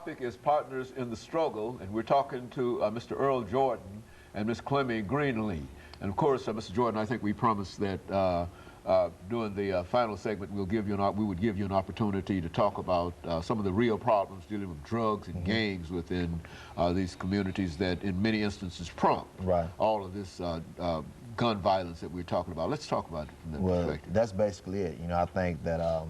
topic is Partners in the Struggle, and we're talking to Mr. Earl Jordan and Ms. Clemmy Greenlee. And of course, Mr. Jordan, I think we promised that during the final segment we would give you an opportunity to talk about some of the real problems dealing with drugs and gangs within these communities that in many instances prompt all of this gun violence that we're talking about. Let's talk about it from that perspective. That's basically it. You know, I think that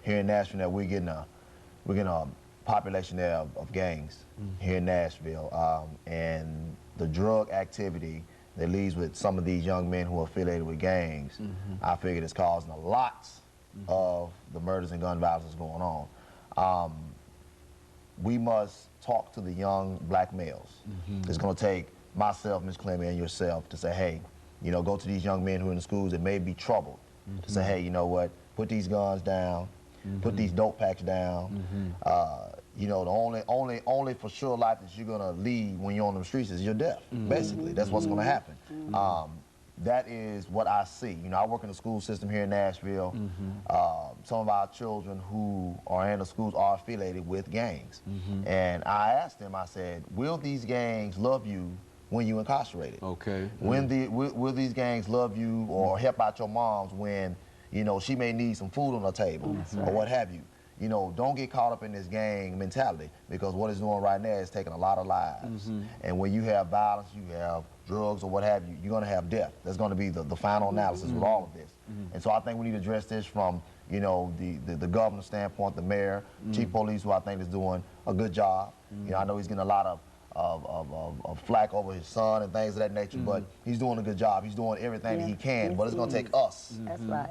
here in Nashville that we're getting a population there of gangs here in Nashville, and the drug activity that leads with some of these young men who are affiliated with gangs, I figured it's causing a lot of the murders and gun violence that's going on. We must talk to the young black males. It's going to take myself, Ms. Clemmy, and yourself to say, hey, you know, go to these young men who are in the schools that may be troubled, to say, hey, you know what, put these guns down, put these dope packs down. You know, the only for sure life that you're gonna lead when you're on the streets is your death. Basically, that's what's gonna happen. That is what I see. You know, I work in the school system here in Nashville. Some of our children who are in the schools are affiliated with gangs. And I asked them, I said, will these gangs love you when you're incarcerated? Okay. Will these gangs love you or help out your moms when, you know, she may need some food on her table or what have you? You know, don't get caught up in this gang mentality, because what it's doing right now is taking a lot of lives. And when you have violence, you have drugs or what have you, you're going to have death. That's going to be the final analysis with all of this. And so I think we need to address this from, you know, the governor's standpoint, the mayor, chief police, who I think is doing a good job. You know, I know he's getting a lot of flack over his son and things of that nature, but he's doing a good job. He's doing everything that he can, but it's going to take us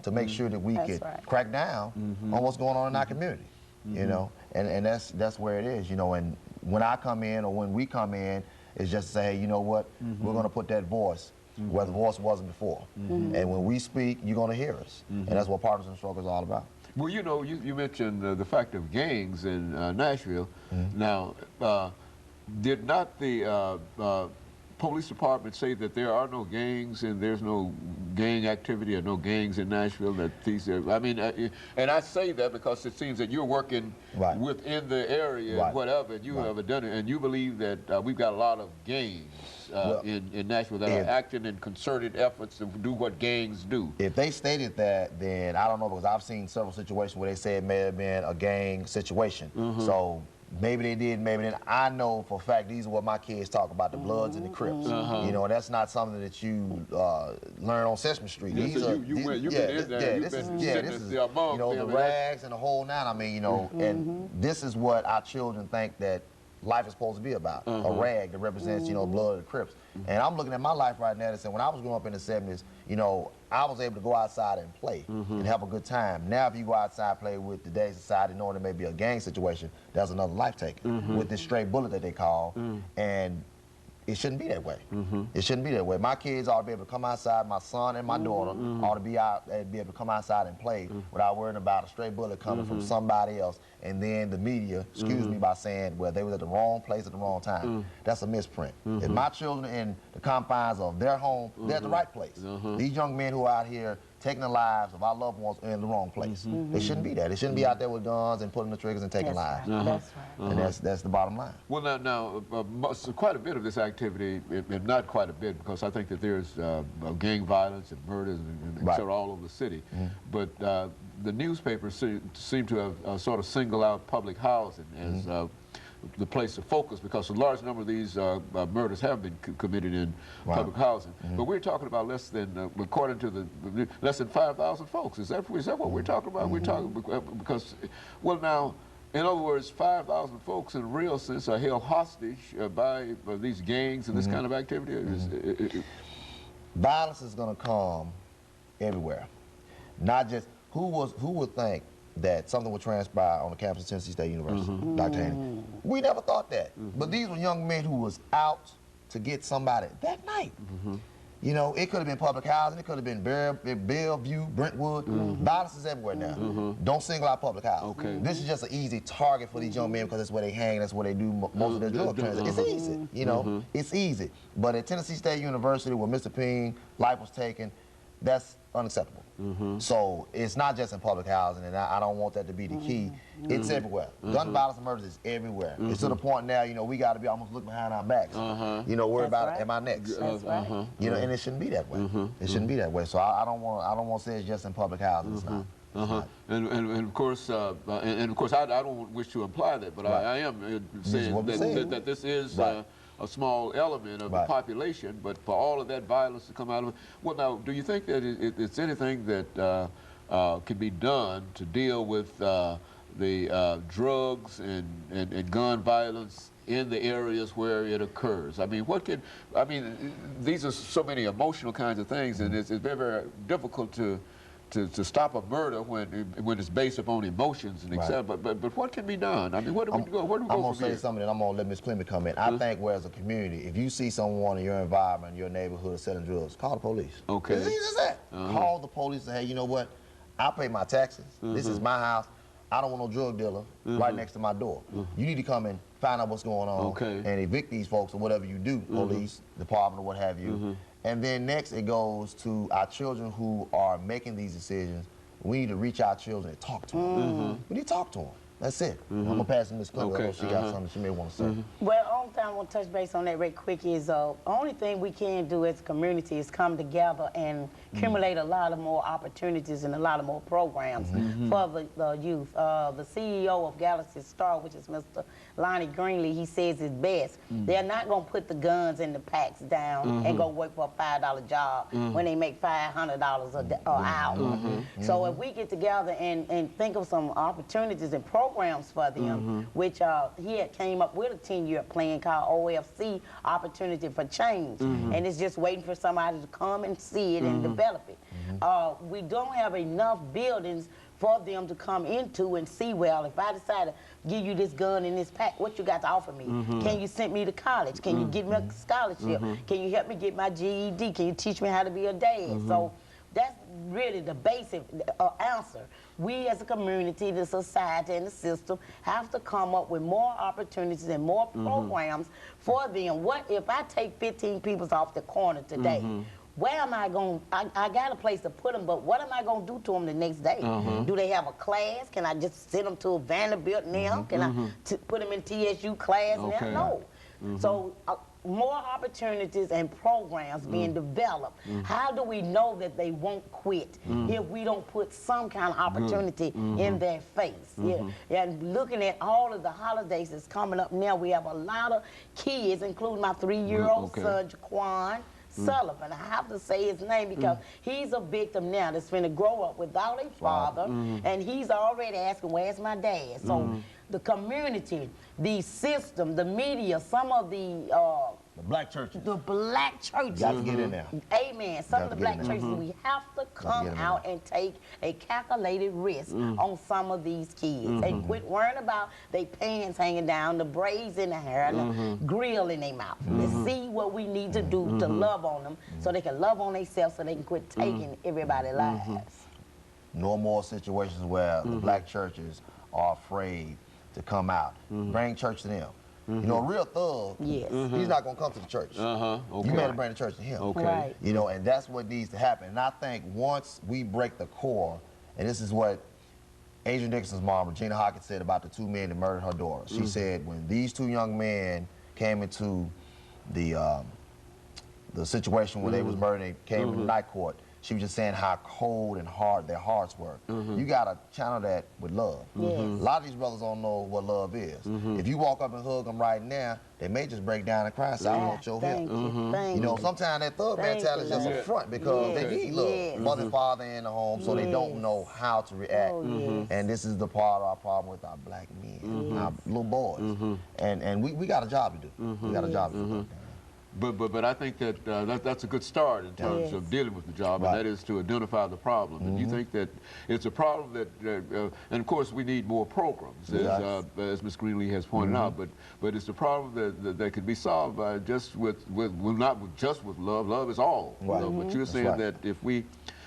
to make sure that we can crack down on what's going on in our community, you know, and that's where it is, you know. And when I come in or when we come in, it's just to say, hey, you know what, we're going to put that voice where the voice wasn't before. And when we speak, you're going to hear us. And that's what Partners in the Struggle is all about. Well, you know, you mentioned the fact of gangs in Nashville. Now, did not the police department say that there are no gangs and there's no gang activity or no gangs in Nashville? That these are, I mean, and I say that because it seems that you're working within the area and whatever, and you have done it, and you believe that we've got a lot of gangs in Nashville that are acting in concerted efforts to do what gangs do. If they stated that, then I don't know, because I've seen several situations where they say it may have been a gang situation. So maybe they did, maybe they didn't. I know for a fact these are what my kids talk about, the Bloods and the Crips. You know, that's not something that you learn on Sesame Street. These are, you know, the rags and the whole nine. I mean, you know, and this is what our children think that life is supposed to be about, a rag that represents, you know, blood of the Crips. And I'm looking at my life right now and saying, when I was growing up in the 70s, you know, I was able to go outside and play and have a good time. Now, if you go outside and play with today's society, knowing there may be a gang situation, that's another life taken with this stray bullet that they call. And it shouldn't be that way. It shouldn't be that way. My kids ought to be able to come outside, my son and my daughter ought to be out and be able to come outside and play without worrying about a stray bullet coming from somebody else. And then the media, excuse me, by saying, well, they were at the wrong place at the wrong time. That's a misprint. If my children in the confines of their home, they're at the right place. These young men who are out here taking the lives of our loved ones are in the wrong place. They shouldn't be there. They shouldn't be out there with guns and pulling the triggers and taking lives. That's right. And that's the bottom line. Well, now quite a bit of this activity, and not quite a bit, because I think that there's gang violence and murders and et cetera all over the city. But the newspapers seem to have sort of singled out public housing as the place of focus, because a large number of these murders have been committed in public housing. But we're talking about less than, according to the less than 5,000 folks. Is that what we're talking about? We're talking because, well, now, in other words, 5,000 folks in real sense are held hostage by these gangs and this kind of activity. Violence is going to come everywhere. Not just who would think that something would transpire on the campus of Tennessee State University, DrJHaney. We never thought that. But these were young men who was out to get somebody that night. You know, it could have been public housing, it could have been Bellevue, Brentwood. Violence is everywhere now. Don't single out public housing. This is just an easy target for these young men, because that's where they hang, that's where they do most of their drug transactions. It's easy, you know, it's easy. But at Tennessee State University, where Mr. Ping life was taken, that's unacceptable. So it's not just in public housing, and I don't want that to be the key. It's everywhere. Gun violence and murders is everywhere. It's to the point now, you know, we got to be almost looking behind our backs. You know, worry about am I next? That's right. You know, and it shouldn't be that way. It shouldn't be that way. So I don't want to say it's just in public housing. It's not. And of course, I don't wish to imply that, but I am saying that this is a small element of the population, but for all of that violence to come out of it, well, now, do you think that it's anything that can be done to deal with the drugs and gun violence in the areas where it occurs? I mean, these are so many emotional kinds of things, and it's very, very difficult to stop a murder when it's based upon emotions and etc. But what can be done? I mean, where do we go? I'm gonna say something, and I'm gonna let Ms. Clement come in. I think, where as a community, if you see someone in your environment, your neighborhood selling drugs, call the police. Okay. It's easy as that. Call the police and say, hey, you know what? I pay my taxes. This is my house. I don't want no drug dealer right next to my door. You need to come and find out what's going on and evict these folks or whatever you do, police, department, or what have you. And then next it goes to our children who are making these decisions. We need to reach our children and talk to them. We need to talk to them. That's it. I'm going to pass to Ms. Clement. She got something she may want to say. Well, the only thing I want to touch base on that real quick is the only thing we can do as a community is come together and accumulate a lot of more opportunities and a lot of more programs for the youth. The CEO of Galaxy Star, which is Mr. Lonnie Greenlee, he says it best. They're not going to put the guns and the packs down and go work for a $5 job when they make $500 an hour. So if we get together and think of some opportunities and programs for them, which he had came up with a 10-year plan called OFC, Opportunity for Change, and it's just waiting for somebody to come and see it and develop it. We don't have enough buildings for them to come into and see, well, if I decide to give you this gun and this pack, what you got to offer me? Can you send me to college? Can you give me a scholarship? Can you help me get my GED? Can you teach me how to be a dad? So that's really the basic answer. We as a community, the society, and the system have to come up with more opportunities and more programs for them. What if I take 15 people off the corner today? Where am I going? I got a place to put them, but what am I going to do to them the next day? Do they have a class? Can I just send them to a Vanderbilt now? Can I put them in TSU class now? No. So more opportunities and programs being developed. How do we know that they won't quit if we don't put some kind of opportunity in their face? And looking at all of the holidays that's coming up now, we have a lot of kids, including my 3-year-old son, Jaquan Sullivan. I have to say his name because he's a victim now that's going to grow up without a father, and he's already asking, where's my dad? So the community, the system, the media, some of the black churches. The black churches. Got to get in there. Amen. Some of the black churches, we have to come out and take a calculated risk on some of these kids and quit worrying about their pants hanging down, the braids in the hair, and the grill in their mouth. Let's see what we need to do to love on them so they can love on themselves so they can quit taking everybody's lives. No more situations where the black churches are afraid to come out. Bring church to them. You know, a real thug, he's not going to come to the church. You better bring the church to him. Right. You know, and that's what needs to happen. And I think once we break the core, and this is what Adrian Dixon's mom, Regina Hawkins, said about the 2 men that murdered her daughter. She said when these 2 young men came into the situation where they was murdered, they came into night court, she was just saying how cold and hard their hearts were. You got to channel that with love. A lot of these brothers don't know what love is. If you walk up and hug them right now, they may just break down and cry and say, I want your help. You know, sometimes that thug mentality is just a front because they need love. Mother and father in the home, so they don't know how to react. And this is the part of our problem with our black men, our little boys. And we got a job to do. We got a job to do. But I think that that's a good start in terms of dealing with the job, and that is to identify the problem. And you think that it's a problem that, and of course we need more programs, as Ms. Greenlee has pointed out. But it's a problem that could be solved by just not just with love. Love is all. But you're saying that if we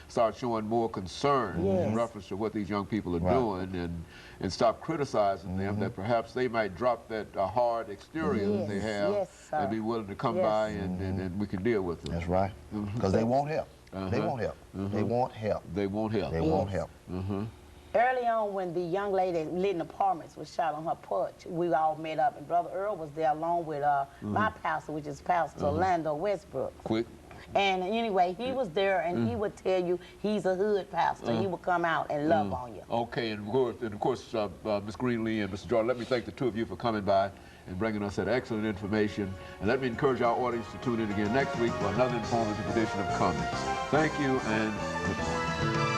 start showing more concern in reference to what these young people are doing and stop criticizing them, that perhaps they might drop that hard exterior that they have and be willing to come by and we can deal with them. That's right. Because they won't help. They won't help. They won't help. They won't help. They won't help. Early on, when the young lady lived in apartments was shot on her porch, we all met up, and Brother Earl was there along with my pastor, which is Pastor Orlando Westbrook. Quick. And anyway, he was there, and he would tell you he's a hood pastor. He would come out and love on you. Okay, and of course, Ms. Greenlee and Mr. Jordan, let me thank the two of you for coming by and bringing us that excellent information. And let me encourage our audience to tune in again next week for another informative edition of Comments. Thank you, and good morning.